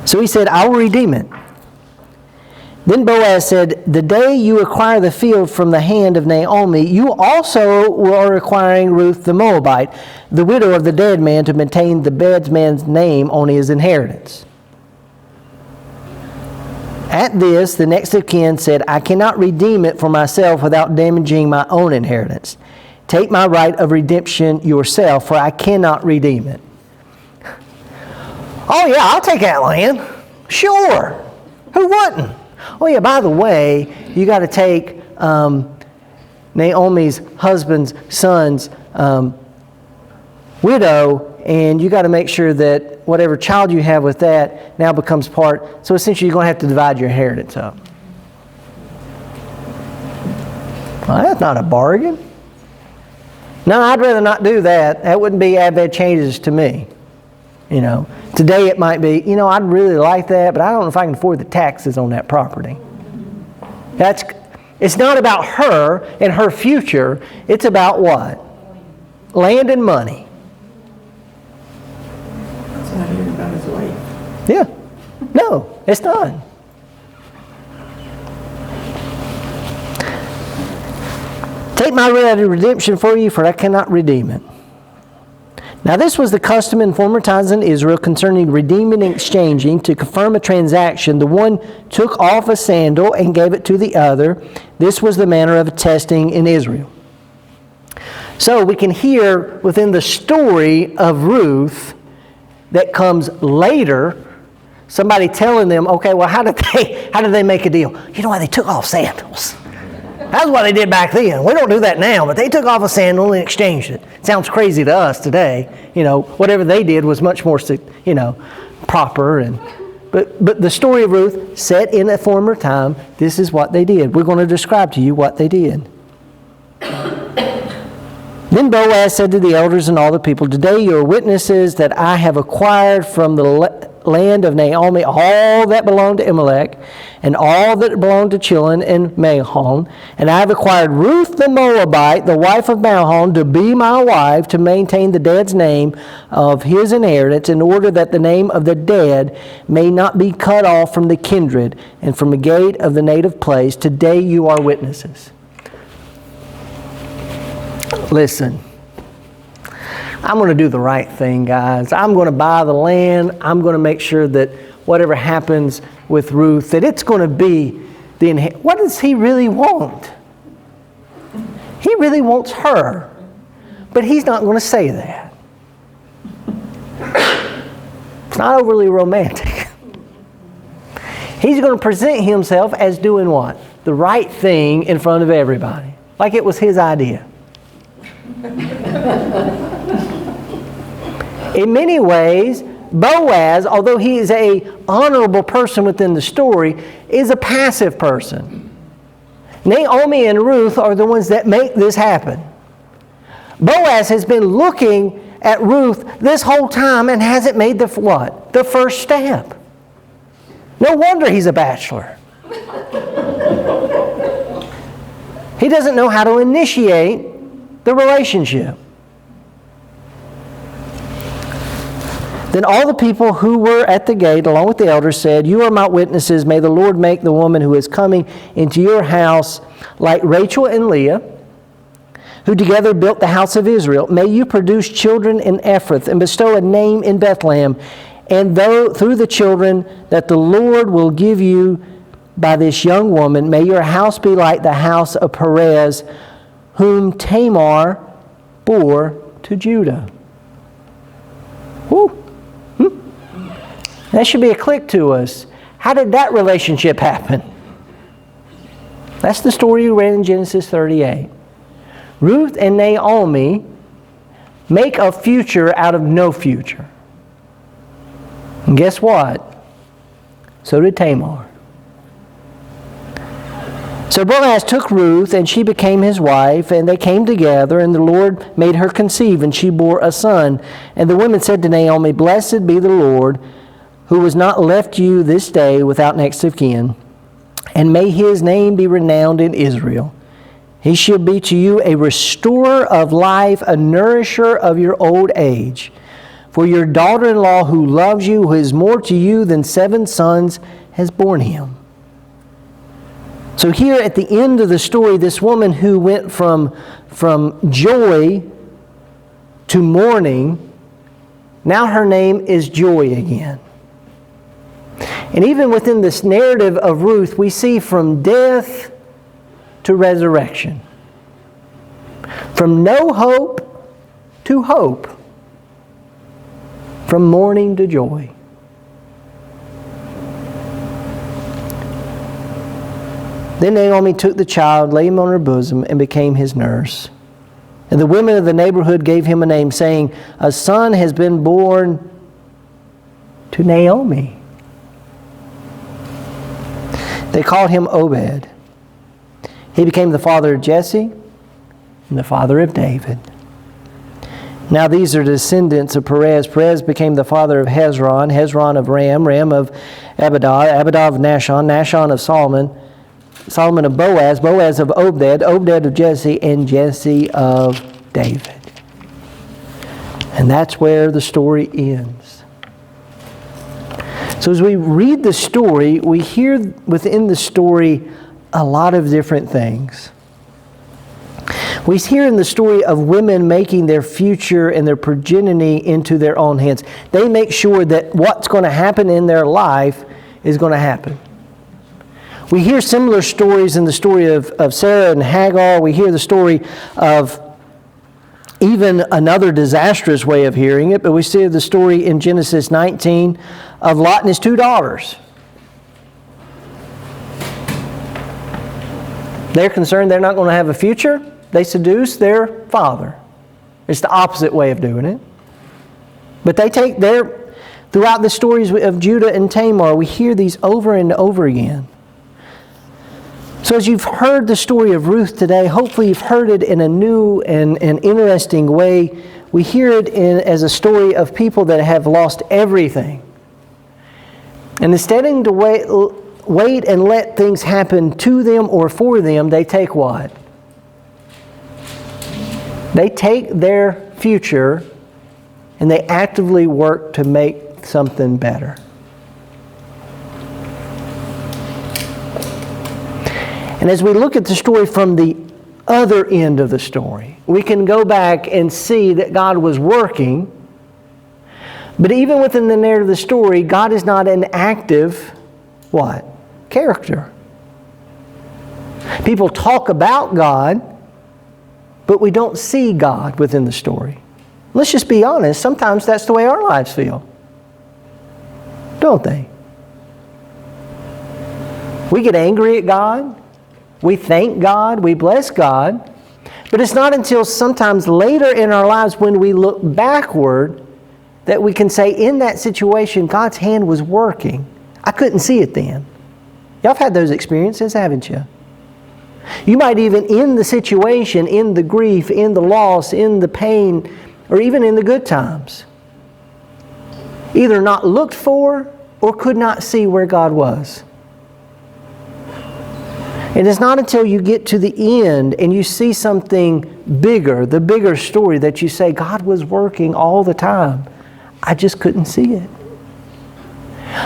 So he said, I will redeem it. Then Boaz said, the day you acquire the field from the hand of Naomi, you also are acquiring Ruth the Moabite, the widow of the dead man, to maintain the bedesman's name on his inheritance. At this, the next of kin said, I cannot redeem it for myself without damaging my own inheritance. Take my right of redemption yourself, for I cannot redeem it. Oh yeah, I'll take that land. Sure. Who wouldn't? Oh yeah, by the way, you got to take Naomi's husband's son's widow, and you got to make sure that whatever child you have with that now becomes part. So essentially you're going to have to divide your inheritance up. Well, that's not a bargain. No, I'd rather not do that. That wouldn't be advantageous to me. You know, today it might be, you know, I'd really like that, but I don't know if I can afford the taxes on that property. It's not about her and her future. It's about what? Land and money. It's not even about his wife. Yeah. No, it's not. Take my right of redemption for you, for I cannot redeem it. Now this was the custom in former times in Israel concerning redeeming and exchanging. To confirm a transaction, the one took off a sandal and gave it to the other. This was the manner of attesting in Israel. So we can hear within the story of Ruth that comes later, somebody telling them, okay, well, how did they make a deal? You know why? They took off sandals. That's what they did back then. We don't do that now, but they took off a sandal and exchanged it. Sounds crazy to us today. You know, whatever they did was much more, you know, proper. But the story of Ruth, set in a former time, this is what they did. We're going to describe to you what they did. Then Boaz said to the elders and all the people, today you are witnesses that I have acquired from the land of Naomi all that belonged to Elimelech and all that belonged to Chilion and Mahlon, and I have acquired Ruth the Moabite, the wife of Mahlon, to be my wife, to maintain the dead's name of his inheritance, in order that the name of the dead may not be cut off from the kindred and from the gate of the native place. Today you are witnesses. Listen, I'm going to do the right thing, guys. I'm going to buy the land. I'm going to make sure that whatever happens with Ruth, that it's going to be the inheritance. What does he really want? He really wants her, but he's not going to say that. It's not overly romantic. He's going to present himself as doing what? The right thing in front of everybody, like it was his idea. In many ways, Boaz, although he is an honorable person within the story, is a passive person. Naomi and Ruth are the ones that make this happen. Boaz has been looking at Ruth this whole time and hasn't made the what? The first step. No wonder he's a bachelor. He doesn't know how to initiate the relationship. Then all the people who were at the gate, along with the elders, said, you are my witnesses. May the Lord make the woman who is coming into your house like Rachel and Leah, who together built the house of Israel. May you produce children in Ephrath and bestow a name in Bethlehem. And through the children that the Lord will give you by this young woman, may your house be like the house of Perez, whom Tamar bore to Judah. Woo. That should be a click to us. How did that relationship happen? That's the story you read in Genesis 38. Ruth and Naomi make a future out of no future. And guess what? So did Tamar. So Boaz took Ruth, and she became his wife, and they came together, and the Lord made her conceive, and she bore a son. And the women said to Naomi, blessed be the Lord, who has not left you this day without next of kin, and may his name be renowned in Israel. He shall be to you a restorer of life, a nourisher of your old age. For your daughter-in-law who loves you, who is more to you than 7 sons, has borne him. So here at the end of the story, this woman who went from joy to mourning, now her name is Joy again. And even within this narrative of Ruth, we see from death to resurrection. From no hope to hope. From mourning to joy. Then Naomi took the child, laid him on her bosom, and became his nurse. And the women of the neighborhood gave him a name, saying, "A son has been born to Naomi." They called him Obed. He became the father of Jesse and the father of David. Now these are descendants of Perez. Perez became the father of Hezron, Hezron of Ram, Ram of Abidah, Abidah of Nahshon, Nahshon of Solomon, Solomon of Boaz, Boaz of Obed, Obed of Jesse, and Jesse of David. And that's where the story ends. So as we read the story, we hear within the story a lot of different things. We hear in the story of women making their future and their progeny into their own hands. They make sure that what's going to happen in their life is going to happen. We hear similar stories in the story of Sarah and Hagar. We hear the story of even another disastrous way of hearing it, but we see the story in Genesis 19 of Lot and his 2 daughters. They're concerned they're not going to have a future. They seduce their father. It's the opposite way of doing it. But they take throughout the stories of Judah and Tamar, we hear these over and over again. So as you've heard the story of Ruth today, hopefully you've heard it in a new and interesting way. We hear it as a story of people that have lost everything. And instead of to wait and let things happen to them or for them, they take what? They take their future and they actively work to make something better. And as we look at the story from the other end of the story, we can go back and see that God was working. But even within the narrative of the story, God is not an active, what? Character. People talk about God, but we don't see God within the story. Let's just be honest, sometimes that's the way our lives feel. Don't they? We get angry at God. We thank God, we bless God, but it's not until sometimes later in our lives when we look backward that we can say in that situation, God's hand was working. I couldn't see it then. Y'all have had those experiences, haven't you? You might even in the situation, in the grief, in the loss, in the pain, or even in the good times, either not looked for or could not see where God was. And it's not until you get to the end and you see something bigger, the bigger story, that you say, God was working all the time. I just couldn't see it.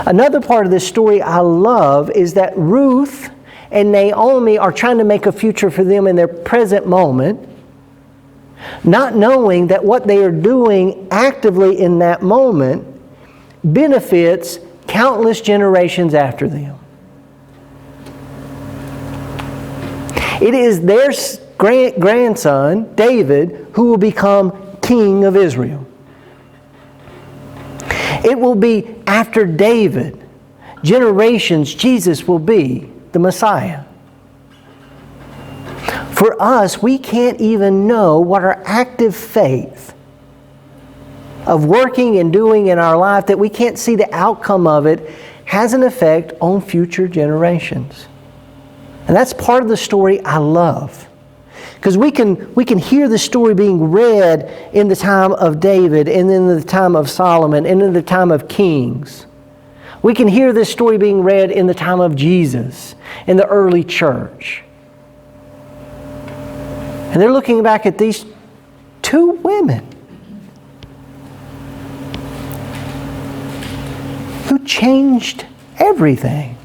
Another part of this story I love is that Ruth and Naomi are trying to make a future for them in their present moment, not knowing that what they are doing actively in that moment benefits countless generations after them. It is their grandson, David, who will become king of Israel. It will be after David, generations, Jesus will be the Messiah. For us, we can't even know what our active faith of working and doing in our life, that we can't see the outcome of it, has an effect on future generations. And that's part of the story I love. Because we can hear the story being read in the time of David, and in the time of Solomon, and in the time of kings. We can hear this story being read in the time of Jesus, in the early church. And they're looking back at these 2 women who changed everything.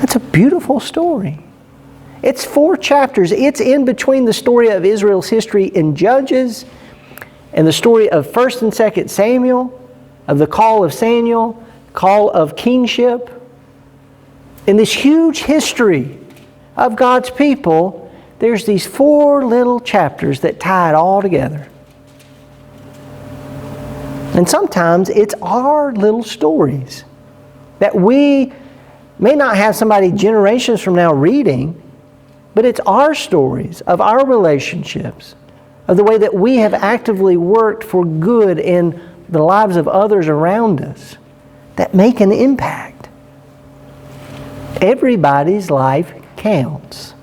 It's a beautiful story. It's 4 chapters. It's in between the story of Israel's history in Judges and the story of 1st and 2nd Samuel, of the call of Samuel, call of kingship. In this huge history of God's people, there's these 4 little chapters that tie it all together. And sometimes it's our little stories that we may not have somebody generations from now reading, but it's our stories of our relationships, of the way that we have actively worked for good in the lives of others around us that make an impact. Everybody's life counts.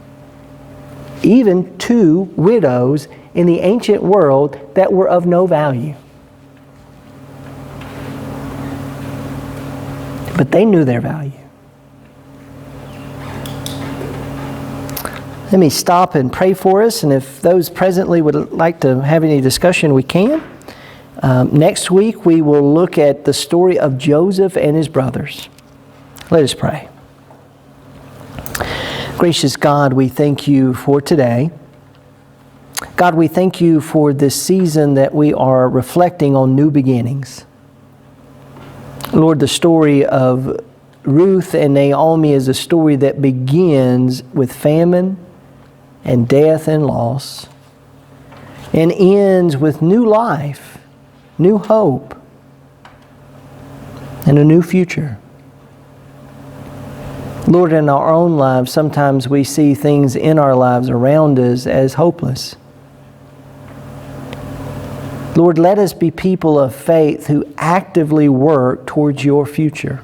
Even 2 widows in the ancient world that were of no value. But they knew their value. Let me stop and pray for us, and if those presently would like to have any discussion, we can. Next week, we will look at the story of Joseph and his brothers. Let us pray. Gracious God, we thank you for today. God, we thank you for this season that we are reflecting on new beginnings. Lord, the story of Ruth and Naomi is a story that begins with famine and death and loss and ends with new life, new hope, and a new future. Lord, in our own lives, sometimes we see things in our lives around us as hopeless. Lord, let us be people of faith who actively work towards your future.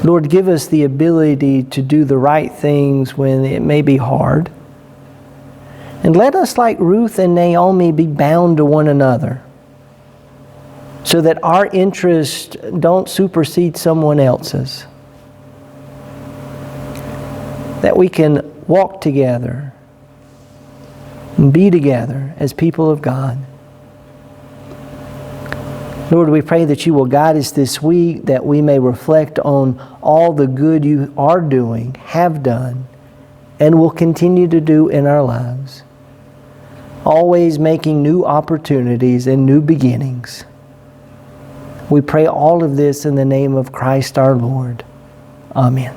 Lord, give us the ability to do the right things when it may be hard. And let us, like Ruth and Naomi, be bound to one another so that our interests don't supersede someone else's. That we can walk together and be together as people of God. Lord, we pray that you will guide us this week, that we may reflect on all the good you are doing, have done, and will continue to do in our lives. Always making new opportunities and new beginnings. We pray all of this in the name of Christ our Lord. Amen.